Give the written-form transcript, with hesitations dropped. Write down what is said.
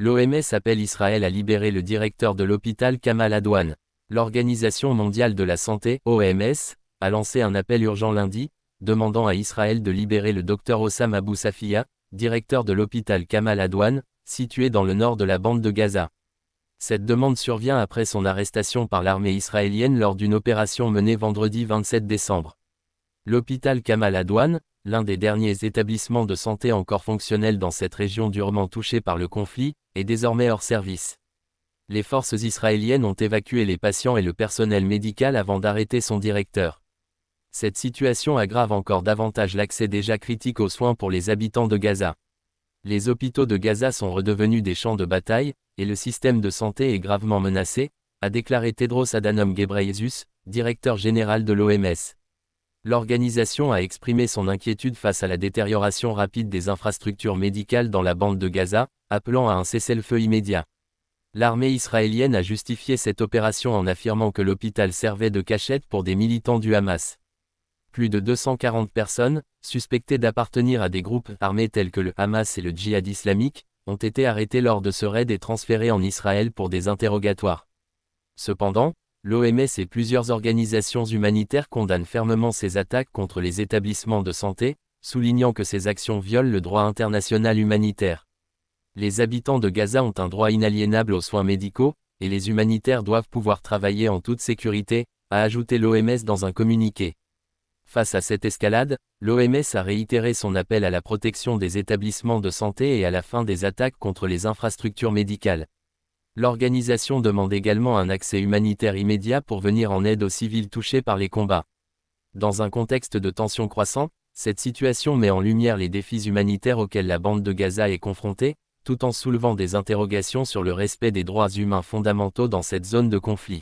L'OMS appelle Israël à libérer le directeur de l'hôpital Kamal Adwan. L'Organisation mondiale de la santé, OMS, a lancé un appel urgent lundi, demandant à Israël de libérer le Dr Hossam Abou Safiya, directeur de l'hôpital Kamal Adwan, situé dans le nord de la bande de Gaza. Cette demande survient après son arrestation par l'armée israélienne lors d'une opération menée vendredi 27 décembre. L'hôpital Kamal Adwan, l'un des derniers établissements de santé encore fonctionnels dans cette région durement touchée par le conflit, est désormais hors service. Les forces israéliennes ont évacué les patients et le personnel médical avant d'arrêter son directeur. Cette situation aggrave encore davantage l'accès déjà critique aux soins pour les habitants de Gaza. Les hôpitaux de Gaza sont redevenus des champs de bataille, et le système de santé est gravement menacé, a déclaré Tedros Adhanom Ghebreyesus, directeur général de l'OMS. L'organisation a exprimé son inquiétude face à la détérioration rapide des infrastructures médicales dans la bande de Gaza, appelant à un cessez-le-feu immédiat. L'armée israélienne a justifié cette opération en affirmant que l'hôpital servait de cachette pour des militants du Hamas. Plus de 240 personnes, suspectées d'appartenir à des groupes armés tels que le Hamas et le Djihad islamique, ont été arrêtées lors de ce raid et transférées en Israël pour des interrogatoires. Cependant, l'OMS et plusieurs organisations humanitaires condamnent fermement ces attaques contre les établissements de santé, soulignant que ces actions violent le droit international humanitaire. Les habitants de Gaza ont un droit inaliénable aux soins médicaux, et les humanitaires doivent pouvoir travailler en toute sécurité, a ajouté l'OMS dans un communiqué. Face à cette escalade, l'OMS a réitéré son appel à la protection des établissements de santé et à la fin des attaques contre les infrastructures médicales. L'organisation demande également un accès humanitaire immédiat pour venir en aide aux civils touchés par les combats. Dans un contexte de tensions croissantes, cette situation met en lumière les défis humanitaires auxquels la bande de Gaza est confrontée, tout en soulevant des interrogations sur le respect des droits humains fondamentaux dans cette zone de conflit.